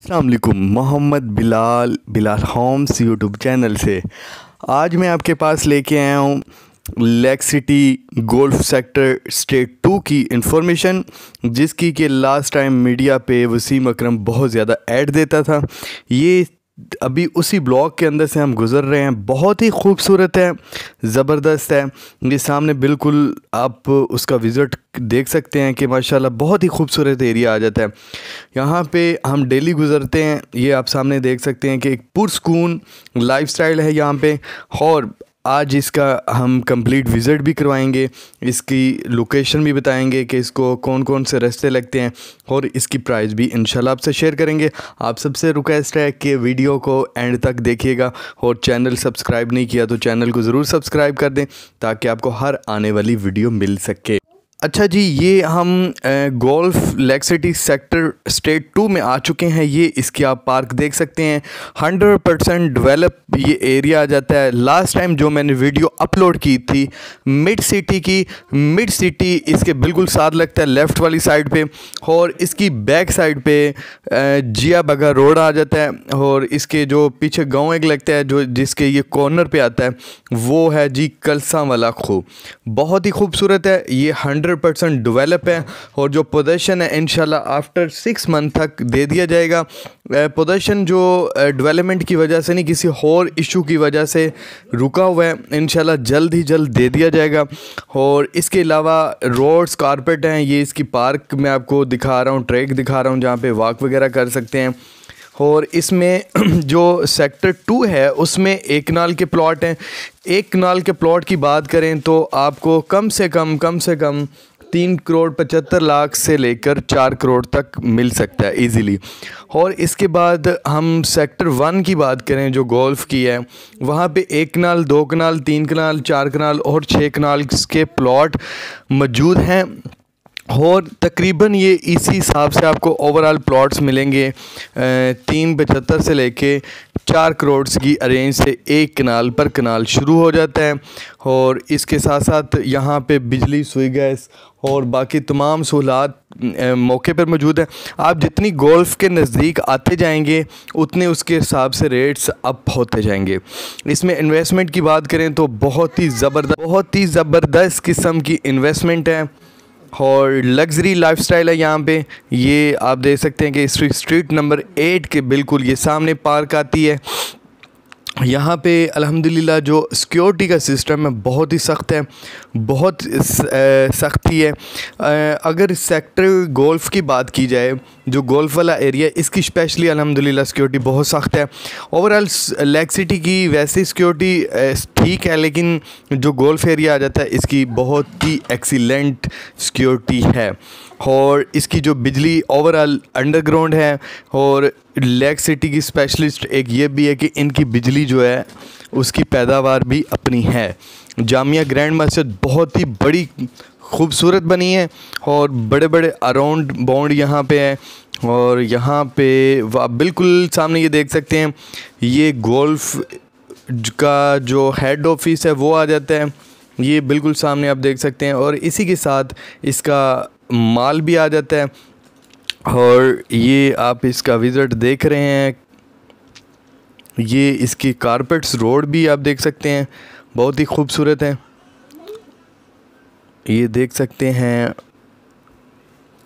अस्सलाम वालेकुम। Mohammad Bilal homes YouTube channel से आज मैं आपके पास लेके आया हूँ lake city golf sector state 2 की इंफॉर्मेशन, जिसकी कि लास्ट टाइम मीडिया पे वसीम अकरम बहुत ज़्यादा ऐड देता था। ये अभी उसी ब्लॉक के अंदर से हम गुज़र रहे हैं। बहुत ही खूबसूरत है, ज़बरदस्त है। ये सामने बिल्कुल आप उसका विज़िट देख सकते हैं कि माशाल्लाह बहुत ही खूबसूरत एरिया आ जाता है। यहाँ पे हम डेली गुज़रते हैं। ये आप सामने देख सकते हैं कि एक पुरसकून लाइफस्टाइल है यहाँ पे, और आज इसका हम कंप्लीट विज़िट भी करवाएंगे, इसकी लोकेशन भी बताएंगे कि इसको कौन कौन से रास्ते लगते हैं, और इसकी प्राइस भी इंशाल्लाह आपसे शेयर करेंगे। आप सबसे रिक्वेस्ट है कि वीडियो को एंड तक देखिएगा, और चैनल सब्सक्राइब नहीं किया तो चैनल को ज़रूर सब्सक्राइब कर दें ताकि आपको हर आने वाली वीडियो मिल सके। अच्छा जी, ये हम golf lake city sector state 2 में आ चुके हैं। ये इसकी आप पार्क देख सकते हैं। 100% डेवलप ये एरिया आ जाता है। लास्ट टाइम जो मैंने वीडियो अपलोड की थी मिड सिटी की, मिड सिटी इसके बिल्कुल साथ लगता है लेफ़्ट वाली साइड पे, और इसकी बैक साइड पे जिया बगा रोड आ जाता है, और इसके जो पीछे गांव एक लगता है जो जिसके ये कॉर्नर पे आता है वो है जी कलसा वाला खो। बहुत ही खूबसूरत है। ये 100% डेवलप है, और जो पोजीशन है इंशाल्लाह आफ्टर 6 मंथ तक दे दिया जाएगा। पोजीशन जो डेवलपमेंट की वजह से नहीं, किसी और इशू की वजह से रुका हुआ है, इंशाल्लाह जल्द ही जल्द दे दिया जाएगा। और इसके अलावा रोड्स कारपेट हैं। ये इसकी पार्क मैं आपको दिखा रहा हूँ, ट्रैक दिखा रहा हूँ जहाँ पे वॉक वगैरह कर सकते हैं। और इसमें जो सेक्टर 2 है उसमें एक कनाल के प्लॉट हैं। एक कनाल के प्लॉट की बात करें तो आपको कम से कम 3,75,00,000 से लेकर 4 करोड़ तक मिल सकता है इजीली। और इसके बाद हम सेक्टर 1 की बात करें जो गोल्फ़ की है, वहाँ पे 1 कनाल, 2 कनाल, 3 कनाल, 4 कनाल और 6 कनाल के प्लॉट मौजूद हैं। और तकरीबन ये इसी हिसाब से आपको ओवरऑल प्लॉट्स मिलेंगे 3,75 से लेके 4 करोड़ की अरेंज से 1 कनाल पर कनाल शुरू हो जाता है। और इसके साथ साथ यहाँ पे बिजली, सुई गैस और बाकी तमाम सहूलत मौके पर मौजूद है। आप जितनी गोल्फ़ के नज़दीक आते जाएंगे उतने उसके हिसाब से रेट्स अप होते जाएंगे। इसमें इन्वेस्टमेंट की बात करें तो बहुत ही ज़बरदस्त किस्म की इन्वेस्टमेंट है, और लग्जरी लाइफस्टाइल है यहाँ पे। ये आप देख सकते हैं कि स्ट्रीट नंबर 8 के बिल्कुल ये सामने पार्क आती है। यहाँ पे अल्हम्दुलिल्लाह जो सिक्योरिटी का सिस्टम है बहुत ही सख्त है, बहुत सख्ती है। अगर सेक्टर गोल्फ़ की बात की जाए, जो गोल्फ़ वाला एरिया इसकी स्पेशली अल्हम्दुलिल्लाह सिक्योरिटी बहुत सख्त है। ओवरऑल लेक सिटी की वैसे सिक्योरिटी ठीक है, लेकिन जो गोल्फ़ एरिया आ जाता है इसकी बहुत ही एक्सीलेंट सिक्योरिटी है। और इसकी जो बिजली ओवरऑल अंडरग्राउंड है, और लेक सिटी की स्पेशलिस्ट एक ये भी है कि इनकी बिजली जो है उसकी पैदावार भी अपनी है। जामिया ग्रैंड मस्जिद बहुत ही बड़ी खूबसूरत बनी है, और बड़े बड़े अराउंड बाउंड यहाँ पे है। और यहाँ पे आप बिल्कुल सामने ये देख सकते हैं, ये गोल्फ़ का जो हेड ऑफिस है वो आ जाता है। ये बिल्कुल सामने आप देख सकते हैं, और इसी के साथ इसका माल भी आ जाता है। और ये आप इसका विज़िट देख रहे हैं, ये इसकी कारपेट्स रोड भी आप देख सकते हैं, बहुत ही खूबसूरत है। ये देख सकते हैं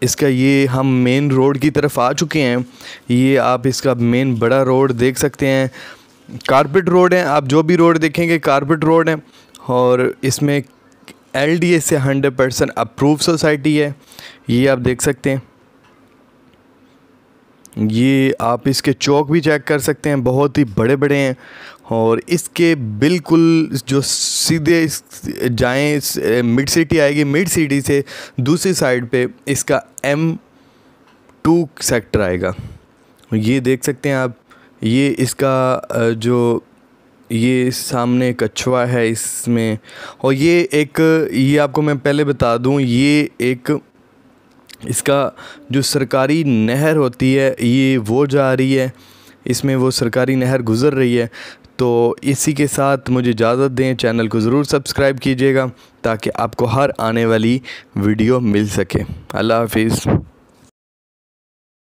इसका, ये हम मेन रोड की तरफ आ चुके हैं। ये आप इसका मेन बड़ा रोड देख सकते हैं, कारपेट रोड है। आप जो भी रोड देखेंगे कारपेट रोड है, और इसमें LDA से 100% अप्रूव सोसाइटी है। ये आप देख सकते हैं। ये आप इसके चौक भी चेक कर सकते हैं, बहुत ही बड़े बड़े हैं। और इसके बिल्कुल जो सीधे जाएं मिड सिटी आएगी, मिड सिटी से दूसरी साइड पे इसका M2 सेक्टर आएगा। ये देख सकते हैं आप। ये इसका जो ये सामने कछुआ है इसमें, और ये आपको मैं पहले बता दूं, ये एक इसका जो सरकारी नहर होती है ये वो जा रही है, इसमें वो सरकारी नहर गुज़र रही है। तो इसी के साथ मुझे इजाज़त दें, चैनल को ज़रूर सब्सक्राइब कीजिएगा ताकि आपको हर आने वाली वीडियो मिल सके। अल्लाह हाफिज़।